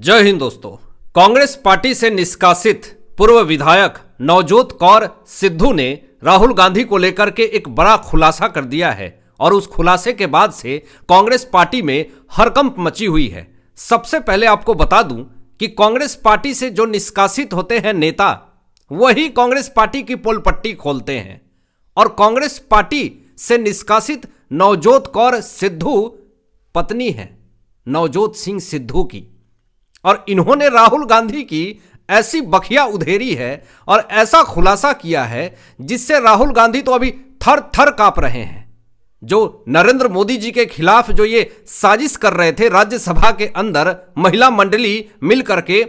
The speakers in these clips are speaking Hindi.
जय हिंद दोस्तों। कांग्रेस पार्टी से निष्कासित पूर्व विधायक नवजोत कौर सिद्धू ने राहुल गांधी को लेकर के एक बड़ा खुलासा कर दिया है और उस खुलासे के बाद से कांग्रेस पार्टी में हड़कंप मची हुई है। सबसे पहले आपको बता दूं कि कांग्रेस पार्टी से जो निष्कासित होते हैं नेता, वही कांग्रेस पार्टी की पोल पट्टी खोलते हैं और कांग्रेस पार्टी से निष्कासित नवजोत कौर सिद्धू पत्नी है नवजोत सिंह सिद्धू की, और इन्होंने राहुल गांधी की ऐसी बखिया उधेरी है और ऐसा खुलासा किया है जिससे राहुल गांधी तो अभी थर थर कांप रहे हैं। जो नरेंद्र मोदी जी के खिलाफ जो ये साजिश कर रहे थे, राज्यसभा के अंदर महिला मंडली मिलकर के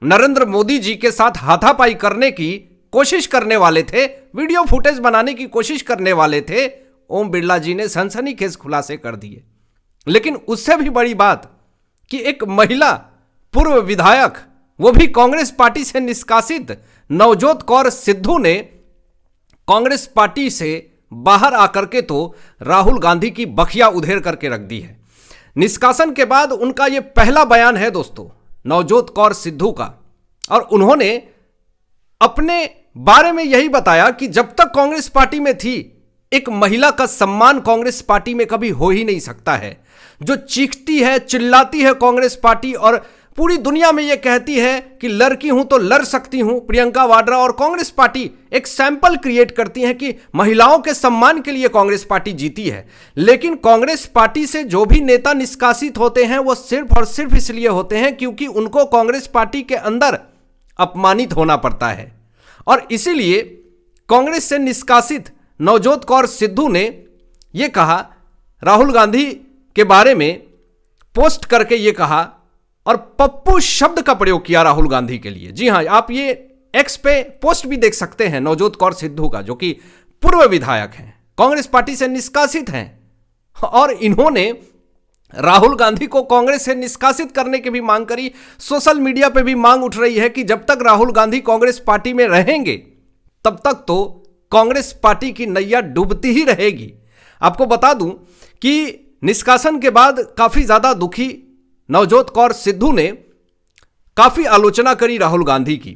नरेंद्र मोदी जी के साथ हाथापाई करने की कोशिश करने वाले थे, वीडियो फुटेज बनाने की कोशिश करने वाले थे, ओम बिरला जी ने सनसनीखेज खुलासे कर दिए। लेकिन उससे भी बड़ी बात कि एक महिला पूर्व विधायक, वो भी कांग्रेस पार्टी से निष्कासित नवजोत कौर सिद्धू ने कांग्रेस पार्टी से बाहर आकर के तो राहुल गांधी की बखिया उधेर करके रख दी है। निष्कासन के बाद उनका यह पहला बयान है दोस्तों नवजोत कौर सिद्धू का, और उन्होंने अपने बारे में यही बताया कि जब तक कांग्रेस पार्टी में थी, एक महिला का सम्मान कांग्रेस पार्टी में कभी हो ही नहीं सकता है। जो चीखती है, चिल्लाती है कांग्रेस पार्टी और पूरी दुनिया में यह कहती है कि लड़की हूं तो लड़ सकती हूं, प्रियंका वाड्रा और कांग्रेस पार्टी एक सैंपल क्रिएट करती है कि महिलाओं के सम्मान के लिए कांग्रेस पार्टी जीती है। लेकिन कांग्रेस पार्टी से जो भी नेता निष्कासित होते हैं वो सिर्फ और सिर्फ इसलिए होते हैं क्योंकि उनको कांग्रेस पार्टी के अंदर अपमानित होना पड़ता है। और इसीलिए कांग्रेस से निष्कासित नवजोत कौर सिद्धू ने यह कहा, राहुल गांधी के बारे में पोस्ट करके यह कहा और पप्पू शब्द का प्रयोग किया राहुल गांधी के लिए। जी हां, आप ये एक्स पे पोस्ट भी देख सकते हैं नवजोत कौर सिद्धू का, जो कि पूर्व विधायक हैं, कांग्रेस पार्टी से निष्कासित हैं, और इन्होंने राहुल गांधी को कांग्रेस से निष्कासित करने की भी मांग करी। सोशल मीडिया पे भी मांग उठ रही है कि जब तक राहुल गांधी कांग्रेस पार्टी में रहेंगे तब तक तो कांग्रेस पार्टी की नैया डूबती ही रहेगी। आपको बता दूं कि निष्कासन के बाद काफी ज्यादा दुखी नवजोत कौर सिद्धू ने काफी आलोचना करी राहुल गांधी की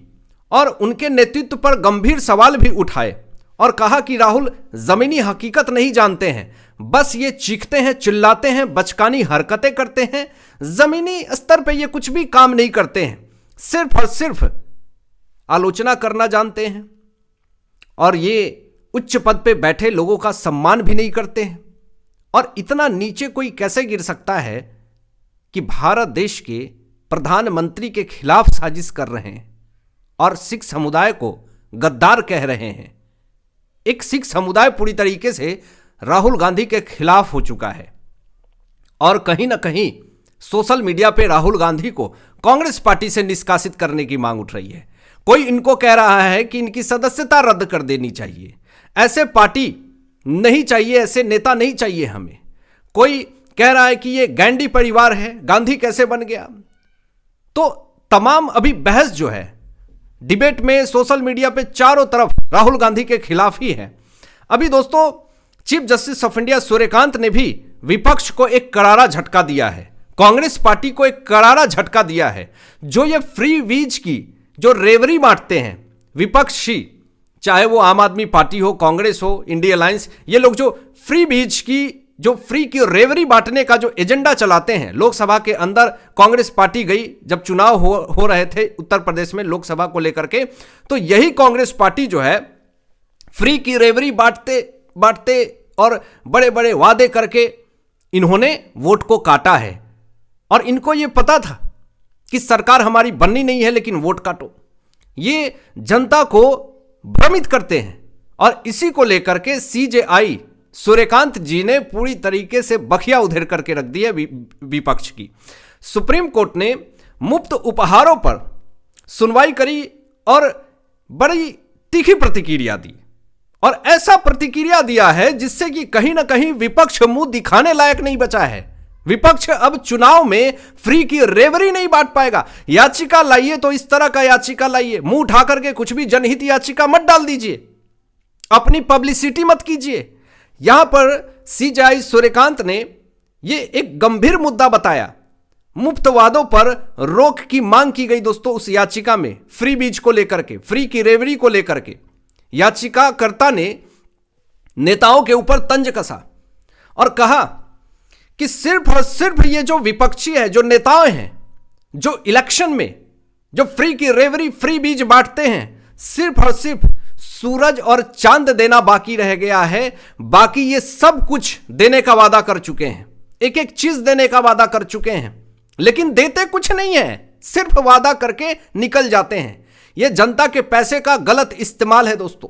और उनके नेतृत्व पर गंभीर सवाल भी उठाए और कहा कि राहुल जमीनी हकीकत नहीं जानते हैं, बस ये चीखते हैं, चिल्लाते हैं, बचकानी हरकतें करते हैं, जमीनी स्तर पर ये कुछ भी काम नहीं करते हैं, सिर्फ और सिर्फ आलोचना करना जानते हैं और ये उच्च पद पे बैठे लोगों का सम्मान भी नहीं करते हैं। और इतना नीचे कोई कैसे गिर सकता है कि भारत देश के प्रधानमंत्री के खिलाफ साजिश कर रहे हैं और सिख समुदाय को गद्दार कह रहे हैं। एक सिख समुदाय पूरी तरीके से राहुल गांधी के खिलाफ हो चुका है और कहीं ना कहीं सोशल मीडिया पे राहुल गांधी को कांग्रेस पार्टी से निष्कासित करने की मांग उठ रही है। कोई इनको कह रहा है कि इनकी सदस्यता रद्द कर देनी चाहिए, ऐसे पार्टी नहीं चाहिए, ऐसे नेता नहीं चाहिए हमें। कोई कह रहा है कि ये गांधी परिवार है, गांधी कैसे बन गया। तो तमाम अभी बहस जो है डिबेट में सोशल मीडिया पे चारों तरफ राहुल गांधी के खिलाफ ही है। अभी दोस्तों chief justice of India Suryakant ने भी विपक्ष को एक करारा झटका दिया है, कांग्रेस पार्टी को एक करारा झटका दिया है। जो ये फ्री वीज की जो रेवरी बांटते हैं विपक्षी, चाहे वो आम आदमी पार्टी हो, कांग्रेस हो, इंडिया अलायंस, ये लोग जो फ्री बीज की जो फ्री की रेवरी बांटने का जो एजेंडा चलाते हैं, लोकसभा के अंदर कांग्रेस पार्टी गई जब चुनाव हो रहे थे उत्तर प्रदेश में लोकसभा को लेकर के, तो यही कांग्रेस पार्टी जो है फ्री की रेवरी बांटते और बड़े बड़े वादे करके इन्होंने वोट को काटा है। और इनको यह पता था कि सरकार हमारी बननी नहीं है, लेकिन वोट काटो, ये जनता को भ्रमित करते हैं। और इसी को लेकर के सीजेआई सूर्यकांत जी ने पूरी तरीके से बखिया उधेर करके रख दी है विपक्ष की। सुप्रीम कोर्ट ने मुफ्त उपहारों पर सुनवाई करी और बड़ी तीखी प्रतिक्रिया दी, और ऐसा प्रतिक्रिया दिया है जिससे कि कहीं ना कहीं विपक्ष मुंह दिखाने लायक नहीं बचा है। विपक्ष अब चुनाव में फ्री की रेवरी नहीं बांट पाएगा। याचिका लाइए तो इस तरह का याचिका लाइए, मुंह उठा करके कुछ भी जनहित याचिका मत डाल दीजिए, अपनी पब्लिसिटी मत कीजिए। यहां पर सीजेआई सूर्यकांत ने यह एक गंभीर मुद्दा बताया। मुफ्त वादों पर रोक की मांग की गई दोस्तों उस याचिका में, फ्री बीज को लेकर के, फ्री की रेवड़ी को लेकर के याचिकाकर्ता ने नेताओं के ऊपर तंज कसा और कहा कि सिर्फ और सिर्फ ये जो विपक्षी है, जो नेताएं हैं, जो इलेक्शन में जो फ्री की रेवड़ी, फ्री बीज बांटते हैं, सिर्फ और सिर्फ सूरज और चांद देना बाकी रह गया है। बाकी ये सब कुछ देने का वादा कर चुके हैं, एक एक चीज देने का वादा कर चुके हैं, लेकिन देते कुछ नहीं है, सिर्फ वादा करके निकल जाते हैं। यह जनता के पैसे का गलत इस्तेमाल है दोस्तों।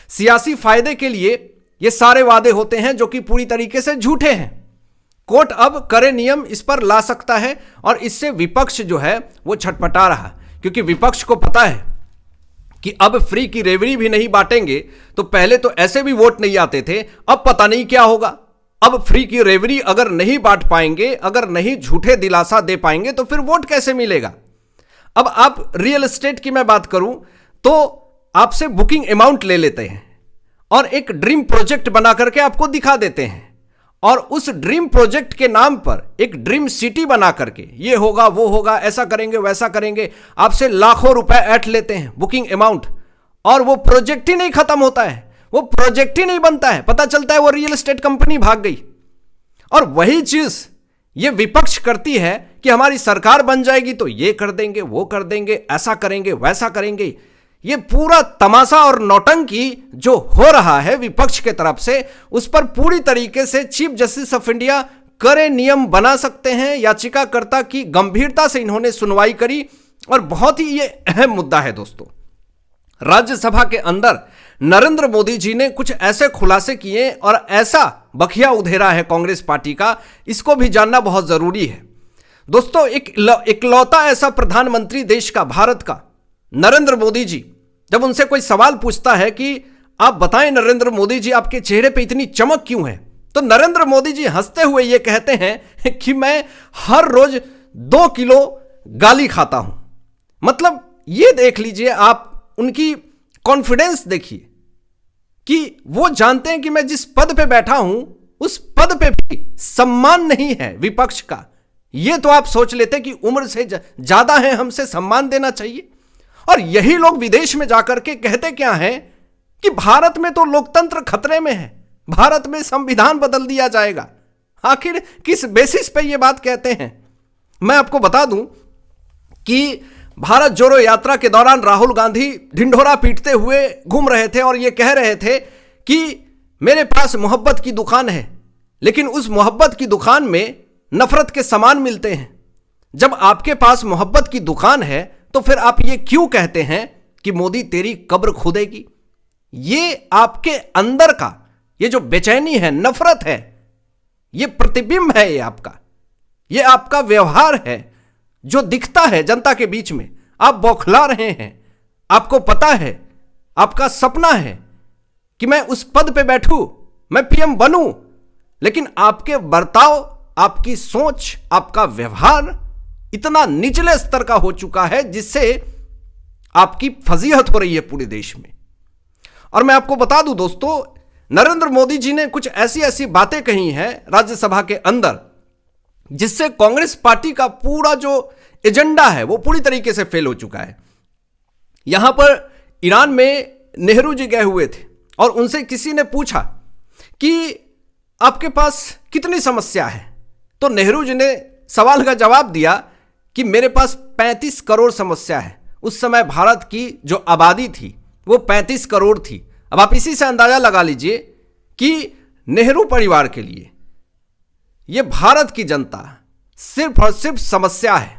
सियासी फायदे के लिए ये सारे वादे होते हैं जो कि पूरी तरीके से झूठे हैं। कोर्ट अब कड़े नियम इस पर ला सकता है और इससे विपक्ष जो है वो छटपटा रहा, क्योंकि विपक्ष को पता है कि अब फ्री की रेवड़ी भी नहीं बांटेंगे तो पहले तो ऐसे भी वोट नहीं आते थे, अब पता नहीं क्या होगा। अब फ्री की रेवड़ी अगर नहीं बांट पाएंगे, अगर नहीं झूठे दिलासा दे पाएंगे तो फिर वोट कैसे मिलेगा। अब आप रियल एस्टेट की मैं बात करूं तो आपसे बुकिंग अमाउंट ले लेते हैं और एक ड्रीम प्रोजेक्ट बना करके आपको दिखा देते हैं, और उस ड्रीम प्रोजेक्ट के नाम पर एक ड्रीम सिटी बना करके ये होगा वो होगा, ऐसा करेंगे वैसा करेंगे, आपसे लाखों रुपए ऐंठ लेते हैं बुकिंग अमाउंट, और वो प्रोजेक्ट ही नहीं खत्म होता है, वो प्रोजेक्ट ही नहीं बनता है। पता चलता है वो रियल एस्टेट कंपनी भाग गई। और वही चीज ये विपक्ष करती है कि हमारी सरकार बन जाएगी तो ये कर देंगे, वो कर देंगे, ऐसा करेंगे वैसा करेंगे। ये पूरा तमाशा और नौटंकी जो हो रहा है विपक्ष के तरफ से, उस पर पूरी तरीके से चीफ जस्टिस ऑफ इंडिया कड़े नियम बना सकते हैं। याचिकाकर्ता की गंभीरता से इन्होंने सुनवाई करी और बहुत ही ये अहम मुद्दा है दोस्तों। राज्यसभा के अंदर नरेंद्र मोदी जी ने कुछ ऐसे खुलासे किए और ऐसा बखिया उधेरा है कांग्रेस पार्टी का, इसको भी जानना बहुत जरूरी है दोस्तों। इकलौता ऐसा प्रधानमंत्री देश का, भारत का, नरेंद्र मोदी जी, जब उनसे कोई सवाल पूछता है कि आप बताएं नरेंद्र मोदी जी आपके चेहरे पे इतनी चमक क्यों है, तो नरेंद्र मोदी जी हंसते हुए ये कहते हैं कि मैं हर रोज 2 किलो गाली खाता हूं। मतलब ये देख लीजिए आप, उनकी कॉन्फिडेंस देखिए कि वो जानते हैं कि मैं जिस पद पे बैठा हूं उस पद पे भी सम्मान नहीं है विपक्ष का। ये तो आप सोच लेते कि उम्र से ज्यादा है, हमसे सम्मान देना चाहिए। और यही लोग विदेश में जाकर के कहते क्या है कि भारत में तो लोकतंत्र खतरे में है, भारत में संविधान बदल दिया जाएगा। आखिर किस बेसिस पे ये बात कहते हैं? मैं आपको बता दूं कि भारत जोड़ो यात्रा के दौरान राहुल गांधी ढिंढोरा पीटते हुए घूम रहे थे और ये कह रहे थे कि मेरे पास मोहब्बत की दुकान है, लेकिन उस मोहब्बत की दुकान में नफरत के सामान मिलते हैं। जब आपके पास मोहब्बत की दुकान है तो फिर आप ये क्यों कहते हैं कि मोदी तेरी कब्र खोदेगी? ये आपके अंदर का ये जो बेचैनी है, नफरत है, ये प्रतिबिंब है, ये आपका व्यवहार है जो दिखता है जनता के बीच में। आप बौखला रहे हैं, आपको पता है, आपका सपना है कि मैं उस पद पे बैठूं, मैं पीएम बनूं, लेकिन आपके बर्ताव, आपकी सोच, आपका व्यवहार इतना निचले स्तर का हो चुका है जिससे आपकी फजीहत हो रही है पूरे देश में। और मैं आपको बता दूं दोस्तों, नरेंद्र मोदी जी ने कुछ ऐसी ऐसी बातें कही हैं राज्यसभा के अंदर जिससे कांग्रेस पार्टी का पूरा जो एजेंडा है वो पूरी तरीके से फेल हो चुका है। यहां पर ईरान में नेहरू जी गए हुए थे और उनसे किसी ने पूछा कि आपके पास कितनी समस्या है, तो नेहरू जी ने सवाल का जवाब दिया कि मेरे पास 35 करोड़ समस्या है। उस समय भारत की जो आबादी थी वो 35 करोड़ थी। अब आप इसी से अंदाजा लगा लीजिए कि नेहरू परिवार के लिए ये भारत की जनता सिर्फ और सिर्फ समस्या है।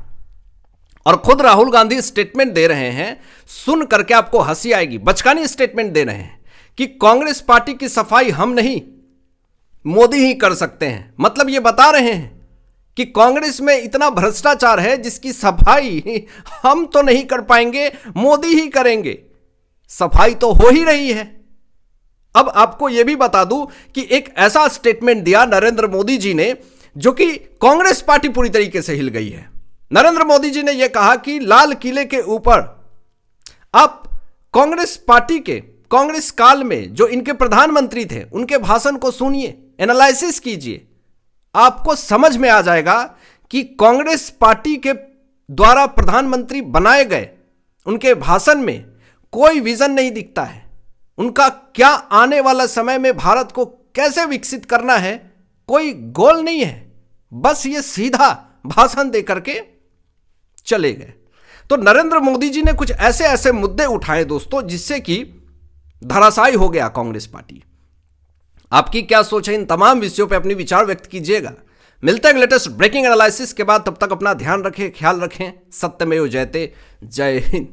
और खुद राहुल गांधी स्टेटमेंट दे रहे हैं, सुन करके आपको हंसी आएगी, बचकानी स्टेटमेंट दे रहे हैं कि कांग्रेस पार्टी की सफाई हम नहीं, मोदी ही कर सकते हैं। मतलब ये बता रहे हैं कि कांग्रेस में इतना भ्रष्टाचार है जिसकी सफाई हम तो नहीं कर पाएंगे, मोदी ही करेंगे। सफाई तो हो ही रही है। अब आपको यह भी बता दूं कि एक ऐसा स्टेटमेंट दिया नरेंद्र मोदी जी ने जो कि कांग्रेस पार्टी पूरी तरीके से हिल गई है। नरेंद्र मोदी जी ने यह कहा कि लाल किले के ऊपर आप कांग्रेस पार्टी के कांग्रेस काल में जो इनके प्रधानमंत्री थे उनके भाषण को सुनिए, एनालिसिस कीजिए, आपको समझ में आ जाएगा कि कांग्रेस पार्टी के द्वारा प्रधानमंत्री बनाए गए उनके भाषण में कोई विजन नहीं दिखता है। उनका क्या आने वाला समय में भारत को कैसे विकसित करना है, कोई गोल नहीं है। बस ये सीधा भाषण दे करके चले गए। तो नरेंद्र मोदी जी ने कुछ ऐसे ऐसे मुद्दे उठाए दोस्तों, जिससे कि धराशायी हो गया कांग्रेस पार्टी। आपकी क्या सोच है इन तमाम विषयों पे अपनी विचार व्यक्त कीजिएगा। मिलते हैं लेटेस्ट ब्रेकिंग एनालिसिस के बाद। तब तक अपना ध्यान रखें, ख्याल रखें। सत्यमेव जयते। जय हिंद।